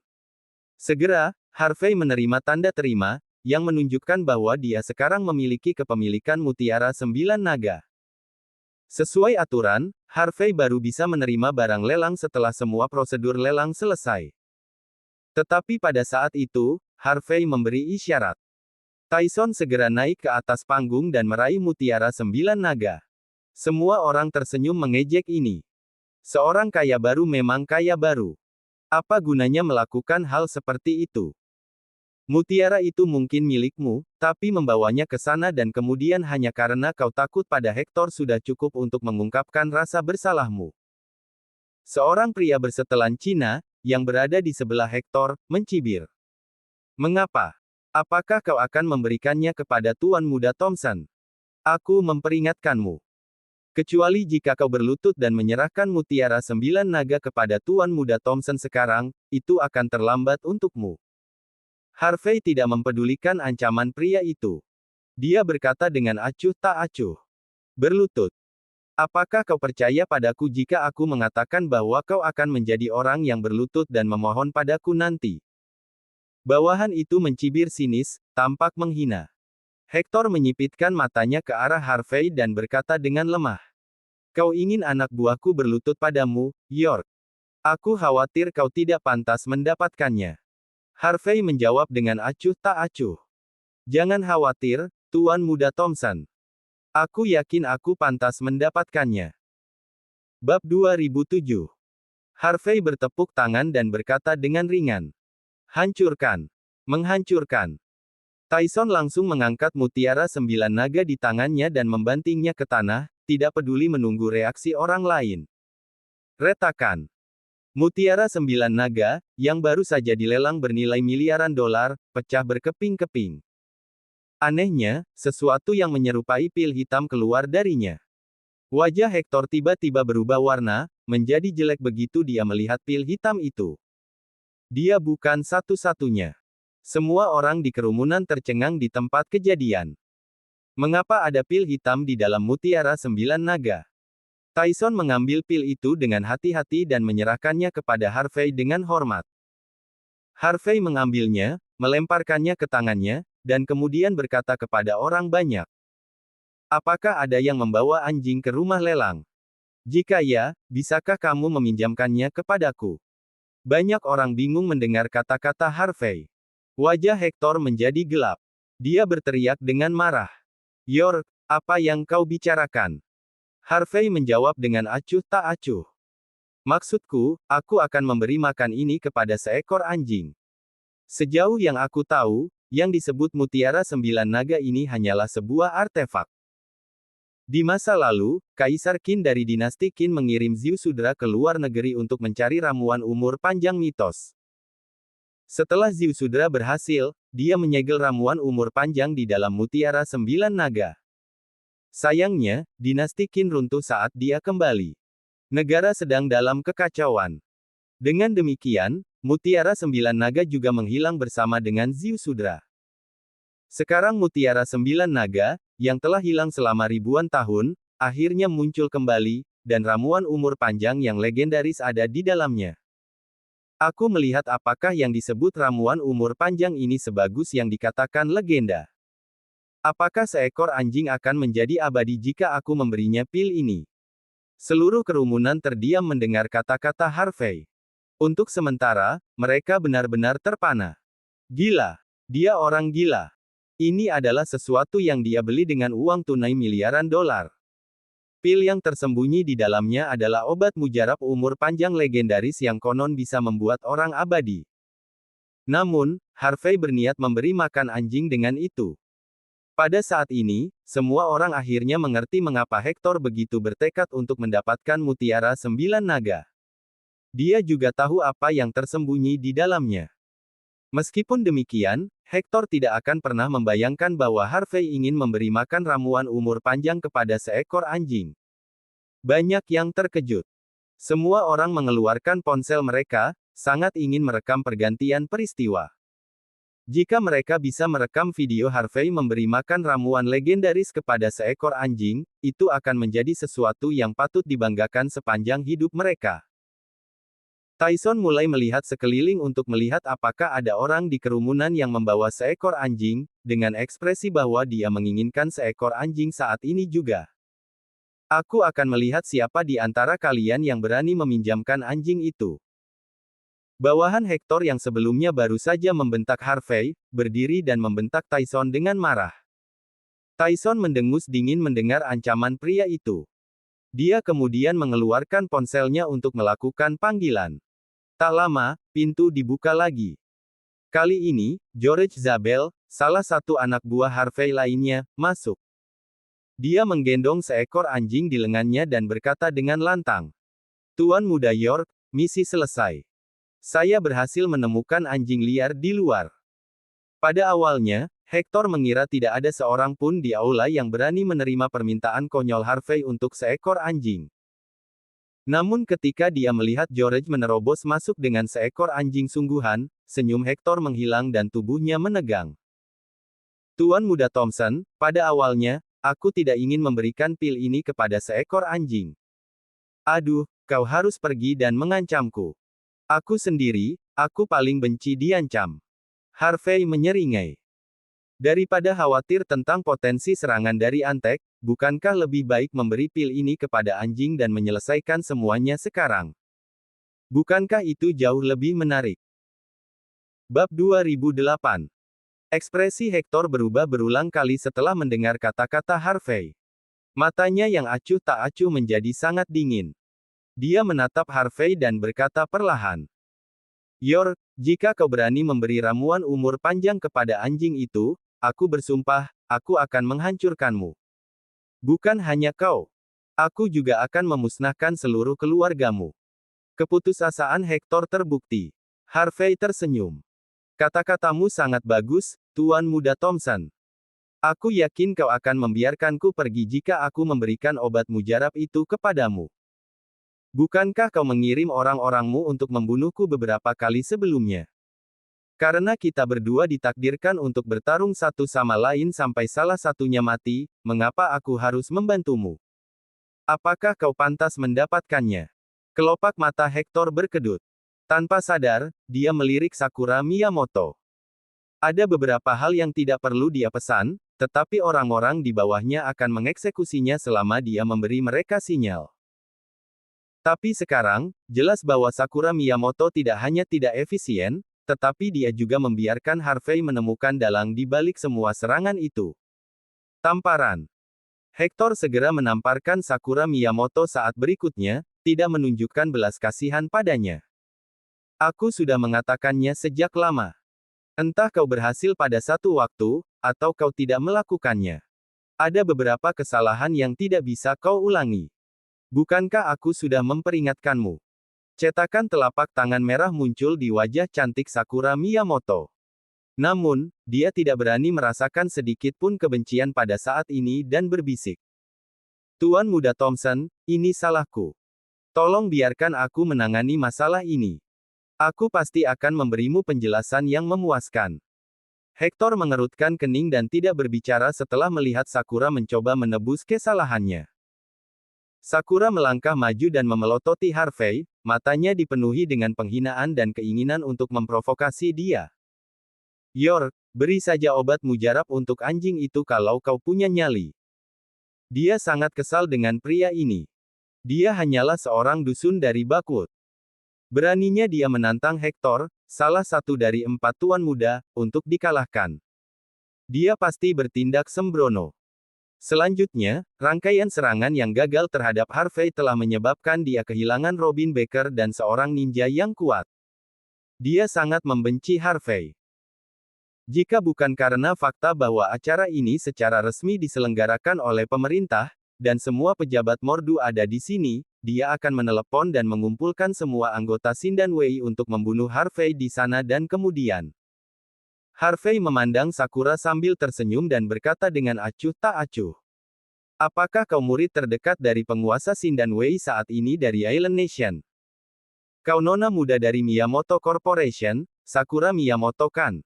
Segera, Harvey menerima tanda terima, yang menunjukkan bahwa dia sekarang memiliki kepemilikan Mutiara Sembilan Naga. Sesuai aturan, Harvey baru bisa menerima barang lelang setelah semua prosedur lelang selesai. Tetapi pada saat itu, Harvey memberi isyarat. Tyson segera naik ke atas panggung dan meraih Mutiara Sembilan Naga. Semua orang tersenyum mengejek ini. Seorang kaya baru memang kaya baru. Apa gunanya melakukan hal seperti itu? Mutiara itu mungkin milikmu, tapi membawanya ke sana dan kemudian hanya karena kau takut pada Hector sudah cukup untuk mengungkapkan rasa bersalahmu. Seorang pria bersetelan Cina, yang berada di sebelah Hector, mencibir. Mengapa? Apakah kau akan memberikannya kepada Tuan Muda Thompson? Aku memperingatkanmu. Kecuali jika kau berlutut dan menyerahkan Mutiara Sembilan Naga kepada Tuan Muda Thompson sekarang, itu akan terlambat untukmu. Harvey tidak mempedulikan ancaman pria itu. Dia berkata dengan acuh tak acuh. Berlutut. Apakah kau percaya padaku jika aku mengatakan bahwa kau akan menjadi orang yang berlutut dan memohon padaku nanti? Bawahan itu mencibir sinis, tampak menghina. Hector menyipitkan matanya ke arah Harvey dan berkata dengan lemah. Kau ingin anak buahku berlutut padamu, York. Aku khawatir kau tidak pantas mendapatkannya. Harvey menjawab dengan acuh tak acuh. Jangan khawatir, Tuan Muda Thompson. Aku yakin aku pantas mendapatkannya. Bab 2007. Harvey bertepuk tangan dan berkata dengan ringan. Hancurkan. Menghancurkan. Tyson langsung mengangkat Mutiara Sembilan Naga di tangannya dan membantingnya ke tanah, tidak peduli menunggu reaksi orang lain. Retakan. Mutiara Sembilan Naga, yang baru saja dilelang bernilai miliaran dolar, pecah berkeping-keping. Anehnya, sesuatu yang menyerupai pil hitam keluar darinya. Wajah Hector tiba-tiba berubah warna, menjadi jelek begitu dia melihat pil hitam itu. Dia bukan satu-satunya. Semua orang di kerumunan tercengang di tempat kejadian. Mengapa ada pil hitam di dalam Mutiara Sembilan Naga? Tyson mengambil pil itu dengan hati-hati dan menyerahkannya kepada Harvey dengan hormat. Harvey mengambilnya, melemparkannya ke tangannya, dan kemudian berkata kepada orang banyak. Apakah ada yang membawa anjing ke rumah lelang? Jika ya, bisakah kamu meminjamkannya kepadaku? Banyak orang bingung mendengar kata-kata Harvey. Wajah Hector menjadi gelap. Dia berteriak dengan marah. York, Apa yang kau bicarakan? Harvey menjawab dengan acuh tak acuh. Maksudku, aku akan memberi makan ini kepada seekor anjing. Sejauh yang aku tahu, yang disebut Mutiara Sembilan Naga ini hanyalah sebuah artefak. Di masa lalu, Kaisar Qin dari dinasti Qin mengirim Ziusudra ke luar negeri untuk mencari ramuan umur panjang mitos. Setelah Ziusudra berhasil, dia menyegel ramuan umur panjang di dalam Mutiara Sembilan Naga. Sayangnya, dinasti Qin runtuh saat dia kembali. Negara sedang dalam kekacauan. Dengan demikian, Mutiara Sembilan Naga juga menghilang bersama dengan Ziusudra. Sekarang Mutiara Sembilan Naga, yang telah hilang selama ribuan tahun, akhirnya muncul kembali, dan ramuan umur panjang yang legendaris ada di dalamnya. Aku melihat apakah yang disebut ramuan umur panjang ini sebagus yang dikatakan legenda. Apakah seekor anjing akan menjadi abadi jika aku memberinya pil ini? Seluruh kerumunan terdiam mendengar kata-kata Harvey. Untuk sementara, mereka benar-benar terpana. Gila. Dia orang gila. Ini adalah sesuatu yang dia beli dengan uang tunai miliaran dolar. Pil yang tersembunyi di dalamnya adalah obat mujarab umur panjang legendaris yang konon bisa membuat orang abadi. Namun, Harvey berniat memberi makan anjing dengan itu. Pada saat ini, semua orang akhirnya mengerti mengapa Hector begitu bertekad untuk mendapatkan Mutiara Sembilan Naga. Dia juga tahu apa yang tersembunyi di dalamnya. Meskipun demikian, Hector tidak akan pernah membayangkan bahwa Harvey ingin memberi makan ramuan umur panjang kepada seekor anjing. Banyak yang terkejut. Semua orang mengeluarkan ponsel mereka, sangat ingin merekam pergantian peristiwa. Jika mereka bisa merekam video Harvey memberi makan ramuan legendaris kepada seekor anjing, itu akan menjadi sesuatu yang patut dibanggakan sepanjang hidup mereka. Tyson mulai melihat sekeliling untuk melihat apakah ada orang di kerumunan yang membawa seekor anjing, dengan ekspresi bahwa dia menginginkan seekor anjing saat ini juga. Aku akan melihat siapa di antara kalian yang berani meminjamkan anjing itu. Bawahan Hector yang sebelumnya baru saja membentak Harvey, berdiri dan membentak Tyson dengan marah. Tyson mendengus dingin mendengar ancaman pria itu. Dia kemudian mengeluarkan ponselnya untuk melakukan panggilan. Tak lama, pintu dibuka lagi. Kali ini, George Zabel, salah satu anak buah Harvey lainnya, masuk. Dia menggendong seekor anjing di lengannya dan berkata dengan lantang. Tuan Muda York, misi selesai. Saya berhasil menemukan anjing liar di luar. Pada awalnya, Hector mengira tidak ada seorang pun di aula yang berani menerima permintaan konyol Harvey untuk seekor anjing. Namun ketika dia melihat George menerobos masuk dengan seekor anjing sungguhan, senyum Hector menghilang dan tubuhnya menegang. Tuan Muda Thompson, pada awalnya, aku tidak ingin memberikan pil ini kepada seekor anjing. Aduh, kau harus pergi dan mengancamku. Aku sendiri, aku paling benci diancam. Harvey menyeringai. Daripada khawatir tentang potensi serangan dari antek, bukankah lebih baik memberi pil ini kepada anjing dan menyelesaikan semuanya sekarang? Bukankah itu jauh lebih menarik? Bab 2008. Ekspresi Hector berubah berulang kali setelah mendengar kata-kata Harvey. Matanya yang acuh tak acuh menjadi sangat dingin. Dia menatap Harvey dan berkata perlahan. York, jika kau berani memberi ramuan umur panjang kepada anjing itu, aku bersumpah, aku akan menghancurkanmu. Bukan hanya kau. Aku juga akan memusnahkan seluruh keluargamu. Keputusasaan Hector terbukti. Harvey tersenyum. Kata-katamu sangat bagus, Tuan Muda Thompson. Aku yakin kau akan membiarkanku pergi jika aku memberikan obat mujarab itu kepadamu. Bukankah kau mengirim orang-orangmu untuk membunuhku beberapa kali sebelumnya? Karena kita berdua ditakdirkan untuk bertarung satu sama lain sampai salah satunya mati, mengapa aku harus membantumu? Apakah kau pantas mendapatkannya? Kelopak mata Hector berkedut. Tanpa sadar, dia melirik Sakura Miyamoto. Ada beberapa hal yang tidak perlu dia pesan, tetapi orang-orang di bawahnya akan mengeksekusinya selama dia memberi mereka sinyal. Tapi sekarang, jelas bahwa Sakura Miyamoto tidak hanya tidak efisien, tetapi dia juga membiarkan Harvey menemukan dalang di balik semua serangan itu. Tamparan. Hector segera menamparkan Sakura Miyamoto saat berikutnya, tidak menunjukkan belas kasihan padanya. Aku sudah mengatakannya sejak lama. Entah kau berhasil pada satu waktu, atau kau tidak melakukannya. Ada beberapa kesalahan yang tidak bisa kau ulangi. Bukankah aku sudah memperingatkanmu? Cetakan telapak tangan merah muncul di wajah cantik Sakura Miyamoto. Namun, dia tidak berani merasakan sedikit pun kebencian pada saat ini dan berbisik. Tuan Muda Thompson, ini salahku. Tolong biarkan aku menangani masalah ini. Aku pasti akan memberimu penjelasan yang memuaskan. Hector mengerutkan kening dan tidak berbicara setelah melihat Sakura mencoba menebus kesalahannya. Sakura melangkah maju dan memelototi Harvey, matanya dipenuhi dengan penghinaan dan keinginan untuk memprovokasi dia. York, beri saja obat mujarab untuk anjing itu kalau kau punya nyali. Dia sangat kesal dengan pria ini. Dia hanyalah seorang dusun dari Bakwood. Beraninya dia menantang Hector, salah satu dari 4 tuan muda, untuk dikalahkan. Dia pasti bertindak sembrono. Selanjutnya, rangkaian serangan yang gagal terhadap Harvey telah menyebabkan dia kehilangan Robin Baker dan seorang ninja yang kuat. Dia sangat membenci Harvey. Jika bukan karena fakta bahwa acara ini secara resmi diselenggarakan oleh pemerintah, dan semua pejabat Mordu ada di sini, dia akan menelepon dan mengumpulkan semua anggota Sindan Wei untuk membunuh Harvey di sana dan kemudian. Harvey memandang Sakura sambil tersenyum dan berkata dengan acuh tak acuh. Apakah kau murid terdekat dari penguasa Sindan Wei saat ini dari Island Nation? Kau nona muda dari Miyamoto Corporation, Sakura Miyamoto kan?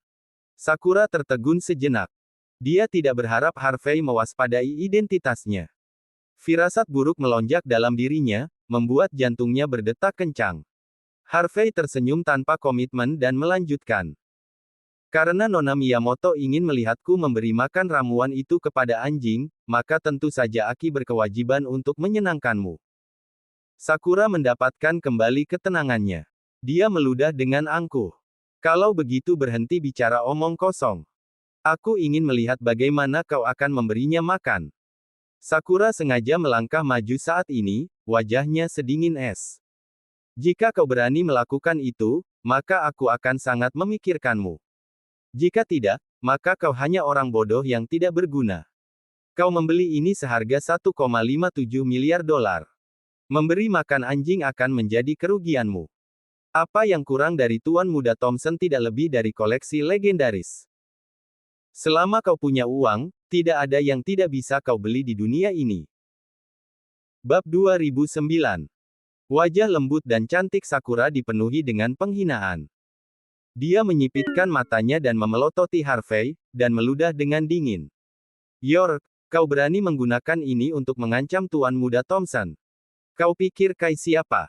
Sakura tertegun sejenak. Dia tidak berharap Harvey mewaspadai identitasnya. Firasat buruk melonjak dalam dirinya, membuat jantungnya berdetak kencang. Harvey tersenyum tanpa komitmen dan melanjutkan. Karena Nona Miyamoto ingin melihatku memberi makan ramuan itu kepada anjing, maka tentu saja Aki berkewajiban untuk menyenangkanmu. Sakura mendapatkan kembali ketenangannya. Dia meludah dengan angkuh. Kalau begitu berhenti bicara omong kosong. Aku ingin melihat bagaimana kau akan memberinya makan. Sakura sengaja melangkah maju saat ini, wajahnya sedingin es. Jika kau berani melakukan itu, maka aku akan sangat memikirkanmu. Jika tidak, maka kau hanya orang bodoh yang tidak berguna. Kau membeli ini seharga 1,57 miliar dolar. Memberi makan anjing akan menjadi kerugianmu. Apa yang kurang dari Tuan Muda Thompson tidak lebih dari koleksi legendaris. Selama kau punya uang, tidak ada yang tidak bisa kau beli di dunia ini. Bab 2009. Wajah lembut dan cantik Sakura dipenuhi dengan penghinaan. Dia menyipitkan matanya dan memelototi Harvey, dan meludah dengan dingin. York, kau berani menggunakan ini untuk mengancam Tuan Muda Thompson. Kau pikir Kai siapa?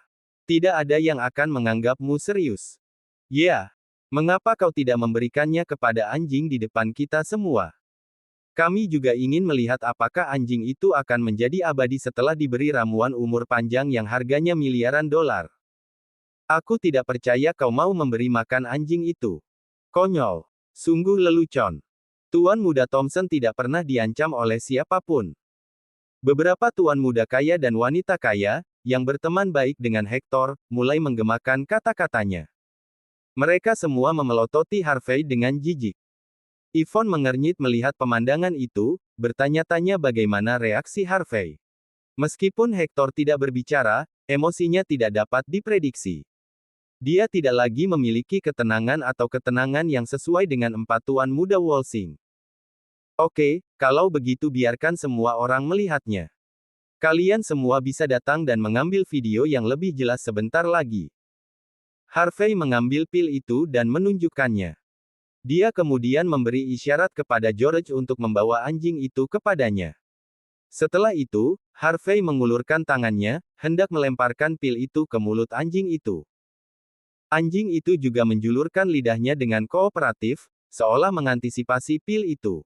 Tidak ada yang akan menganggapmu serius. Ya. Mengapa kau tidak memberikannya kepada anjing di depan kita semua? Kami juga ingin melihat apakah anjing itu akan menjadi abadi setelah diberi ramuan umur panjang yang harganya miliaran dolar. Aku tidak percaya kau mau memberi makan anjing itu. Konyol. Sungguh lelucon. Tuan Muda Thompson tidak pernah diancam oleh siapapun. Beberapa tuan muda kaya dan wanita kaya, yang berteman baik dengan Hector, mulai menggemakan kata-katanya. Mereka semua memelototi Harvey dengan jijik. Yvonne mengernyit melihat pemandangan itu, bertanya-tanya bagaimana reaksi Harvey. Meskipun Hector tidak berbicara, emosinya tidak dapat diprediksi. Dia tidak lagi memiliki ketenangan atau ketenangan yang sesuai dengan 4 tuan muda Wolsing. Oke, kalau begitu biarkan semua orang melihatnya. Kalian semua bisa datang dan mengambil video yang lebih jelas sebentar lagi. Harvey mengambil pil itu dan menunjukkannya. Dia kemudian memberi isyarat kepada George untuk membawa anjing itu kepadanya. Setelah itu, Harvey mengulurkan tangannya, hendak melemparkan pil itu ke mulut anjing itu. Anjing itu juga menjulurkan lidahnya dengan kooperatif, seolah mengantisipasi pil itu.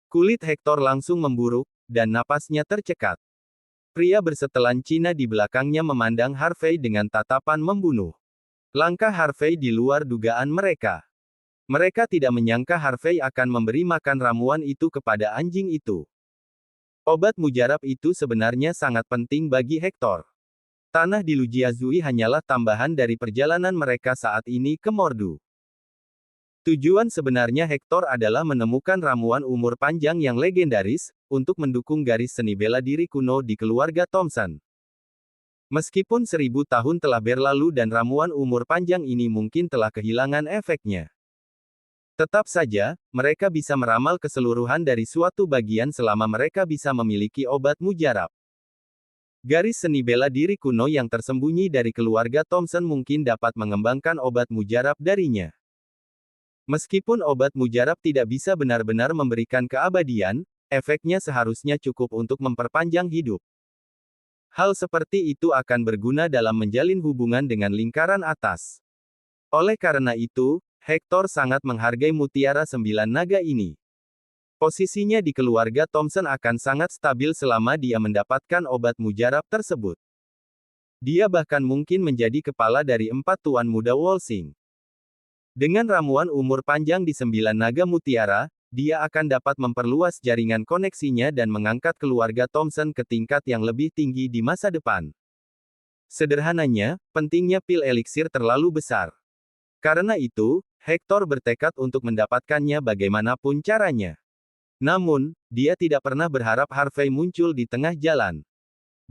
Kulit Hector langsung memburuk, dan napasnya tercekat. Pria bersetelan Cina di belakangnya memandang Harvey dengan tatapan membunuh. Langkah Harvey di luar dugaan mereka. Mereka tidak menyangka Harvey akan memberi makan ramuan itu kepada anjing itu. Obat mujarab itu sebenarnya sangat penting bagi Hector. Tanah di Lujiazui hanyalah tambahan dari perjalanan mereka saat ini ke Mordu. Tujuan sebenarnya Hector adalah menemukan ramuan umur panjang yang legendaris, untuk mendukung garis seni bela diri kuno di keluarga Thompson. Meskipun 1000 tahun telah berlalu dan ramuan umur panjang ini mungkin telah kehilangan efeknya. Tetap saja, mereka bisa meramal keseluruhan dari suatu bagian selama mereka bisa memiliki obat mujarab. Garis seni bela diri kuno yang tersembunyi dari keluarga Thompson mungkin dapat mengembangkan obat mujarab darinya. Meskipun obat mujarab tidak bisa benar-benar memberikan keabadian, efeknya seharusnya cukup untuk memperpanjang hidup. Hal seperti itu akan berguna dalam menjalin hubungan dengan lingkaran atas. Oleh karena itu, Hector sangat menghargai mutiara 9 naga ini. Posisinya di keluarga Thompson akan sangat stabil selama dia mendapatkan obat mujarab tersebut. Dia bahkan mungkin menjadi kepala dari 4 tuan muda Wolsing. Dengan ramuan umur panjang di 9 naga mutiara, dia akan dapat memperluas jaringan koneksinya dan mengangkat keluarga Thompson ke tingkat yang lebih tinggi di masa depan. Sederhananya, pentingnya pil eliksir terlalu besar. Karena itu, Hector bertekad untuk mendapatkannya bagaimanapun caranya. Namun, dia tidak pernah berharap Harvey muncul di tengah jalan.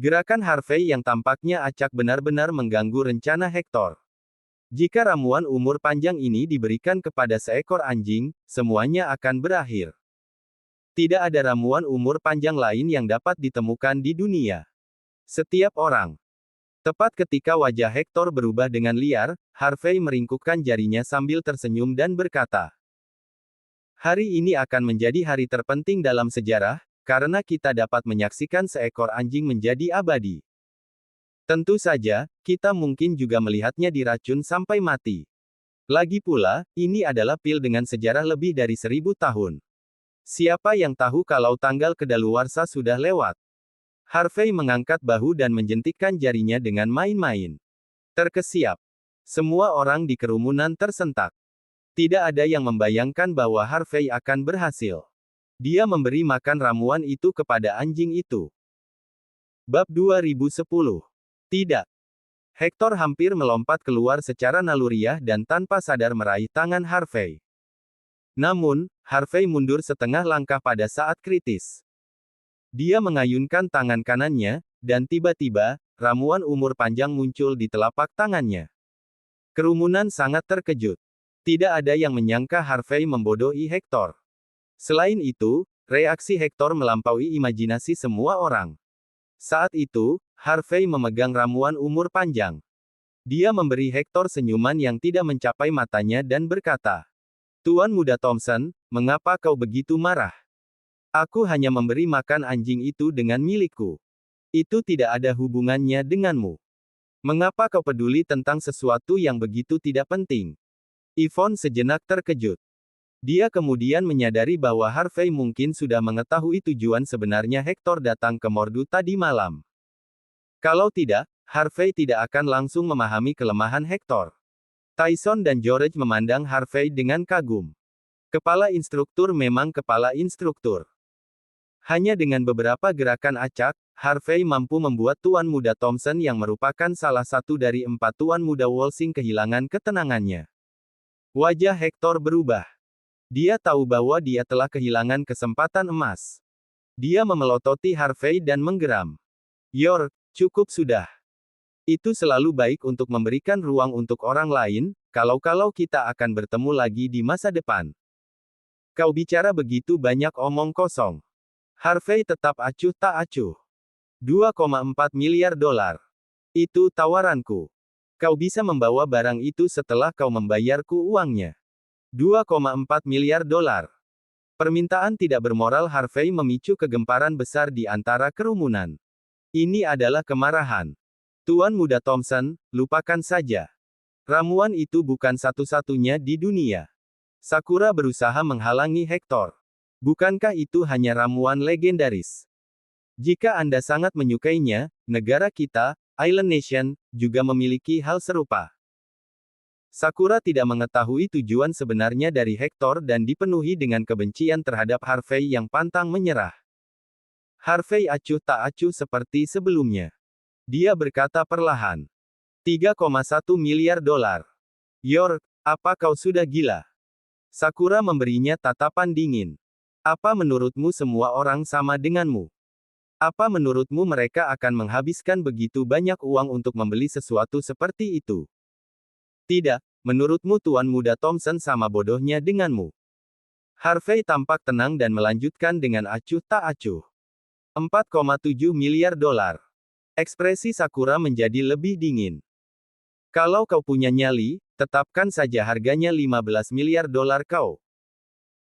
Gerakan Harvey yang tampaknya acak benar-benar mengganggu rencana Hector. Jika ramuan umur panjang ini diberikan kepada seekor anjing, semuanya akan berakhir. Tidak ada ramuan umur panjang lain yang dapat ditemukan di dunia. Setiap orang. Tepat ketika wajah Hector berubah dengan liar, Harvey meringkukkan jarinya sambil tersenyum dan berkata, "Hari ini akan menjadi hari terpenting dalam sejarah, karena kita dapat menyaksikan seekor anjing menjadi abadi. Tentu saja, kita mungkin juga melihatnya diracun sampai mati. Lagi pula, ini adalah pil dengan sejarah lebih dari 1000 tahun. Siapa yang tahu kalau tanggal kedaluarsa sudah lewat?" Harvey mengangkat bahu dan menjentikkan jarinya dengan main-main. Terkesiap. Semua orang di kerumunan tersentak. Tidak ada yang membayangkan bahwa Harvey akan berhasil. Dia memberi makan ramuan itu kepada anjing itu. Bab 2010. Tidak. Hector hampir melompat keluar secara naluriah dan tanpa sadar meraih tangan Harvey. Namun, Harvey mundur setengah langkah pada saat kritis. Dia mengayunkan tangan kanannya, dan tiba-tiba, ramuan umur panjang muncul di telapak tangannya. Kerumunan sangat terkejut. Tidak ada yang menyangka Harvey membodohi Hector. Selain itu, reaksi Hector melampaui imajinasi semua orang. Saat itu, Harvey memegang ramuan umur panjang. Dia memberi Hector senyuman yang tidak mencapai matanya dan berkata, "Tuan Muda Thompson, mengapa kau begitu marah? Aku hanya memberi makan anjing itu dengan milikku. Itu tidak ada hubungannya denganmu. Mengapa kau peduli tentang sesuatu yang begitu tidak penting?" Yvonne sejenak terkejut. Dia kemudian menyadari bahwa Harvey mungkin sudah mengetahui tujuan sebenarnya Hector datang ke Mordu tadi malam. Kalau tidak, Harvey tidak akan langsung memahami kelemahan Hector. Tyson dan George memandang Harvey dengan kagum. Kepala instruktur memang kepala instruktur. Hanya dengan beberapa gerakan acak, Harvey mampu membuat Tuan Muda Thompson yang merupakan salah satu dari 4 Tuan Muda Wolsing kehilangan ketenangannya. Wajah Hector berubah. Dia tahu bahwa dia telah kehilangan kesempatan emas. Dia memelototi Harvey dan menggeram. "York, cukup sudah. Itu selalu baik untuk memberikan ruang untuk orang lain, kalau-kalau kita akan bertemu lagi di masa depan. Kau bicara begitu banyak omong kosong." Harvey tetap acuh tak acuh. 2,4 miliar dolar. Itu tawaranku. Kau bisa membawa barang itu setelah kau membayarku uangnya. 2,4 miliar dolar. Permintaan tidak bermoral Harvey memicu kegemparan besar di antara kerumunan. Ini adalah kemarahan. Tuan Muda Thompson, lupakan saja. Ramuan itu bukan satu-satunya di dunia. Sakura berusaha menghalangi Hector. Bukankah itu hanya ramuan legendaris? Jika Anda sangat menyukainya, negara kita, Island Nation, juga memiliki hal serupa. Sakura tidak mengetahui tujuan sebenarnya dari Hector dan dipenuhi dengan kebencian terhadap Harvey yang pantang menyerah. Harvey acuh tak acuh seperti sebelumnya. Dia berkata perlahan. 3,1 miliar dolar. York, apa kau sudah gila? Sakura memberinya tatapan dingin. Apa menurutmu semua orang sama denganmu? Apa menurutmu mereka akan menghabiskan begitu banyak uang untuk membeli sesuatu seperti itu? Tidak, menurutmu Tuan Muda Thompson sama bodohnya denganmu. Harvey tampak tenang dan melanjutkan dengan acuh tak acuh. 4,7 miliar dolar. Ekspresi Sakura menjadi lebih dingin. Kalau kau punya nyali, tetapkan saja harganya 15 miliar dolar kau.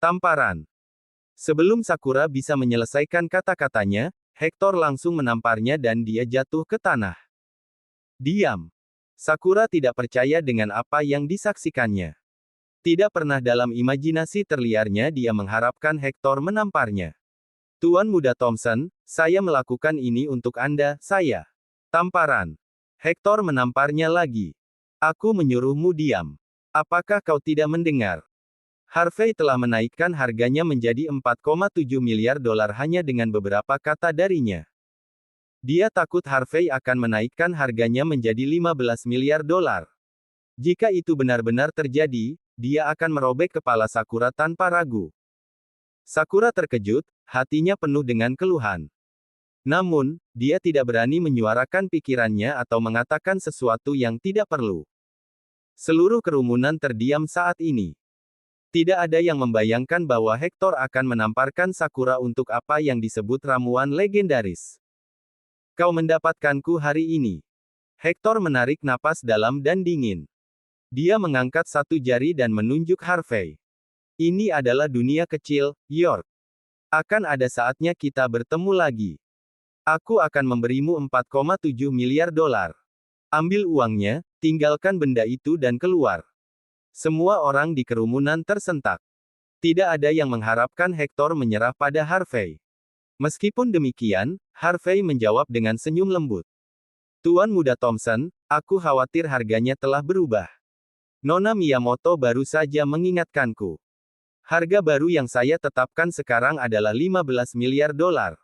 Tamparan. Sebelum Sakura bisa menyelesaikan kata-katanya, Hector langsung menamparnya dan dia jatuh ke tanah. Diam. Sakura tidak percaya dengan apa yang disaksikannya. Tidak pernah dalam imajinasi terliarnya dia mengharapkan Hector menamparnya. Tuan Muda Thompson, saya melakukan ini untuk Anda, saya. Tamparan. Hector menamparnya lagi. Aku menyuruhmu diam. Apakah kau tidak mendengar? Harvey telah menaikkan harganya menjadi 4,7 miliar dolar hanya dengan beberapa kata darinya. Dia takut Harvey akan menaikkan harganya menjadi 15 miliar dolar. Jika itu benar-benar terjadi, dia akan merobek kepala Sakura tanpa ragu. Sakura terkejut, hatinya penuh dengan keluhan. Namun, dia tidak berani menyuarakan pikirannya atau mengatakan sesuatu yang tidak perlu. Seluruh kerumunan terdiam saat ini. Tidak ada yang membayangkan bahwa Hector akan menamparkan Sakura untuk apa yang disebut ramuan legendaris. Kau mendapatkanku hari ini. Hector menarik napas dalam dan dingin. Dia mengangkat satu jari dan menunjuk Harvey. Ini adalah dunia kecil, York. Akan ada saatnya kita bertemu lagi. Aku akan memberimu 4,7 miliar dolar. Ambil uangnya, tinggalkan benda itu dan keluar. Semua orang di kerumunan tersentak. Tidak ada yang mengharapkan Hector menyerah pada Harvey. Meskipun demikian, Harvey menjawab dengan senyum lembut. Tuan Muda Thompson, aku khawatir harganya telah berubah. Nona Miyamoto baru saja mengingatkanku. Harga baru yang saya tetapkan sekarang adalah 15 miliar dolar.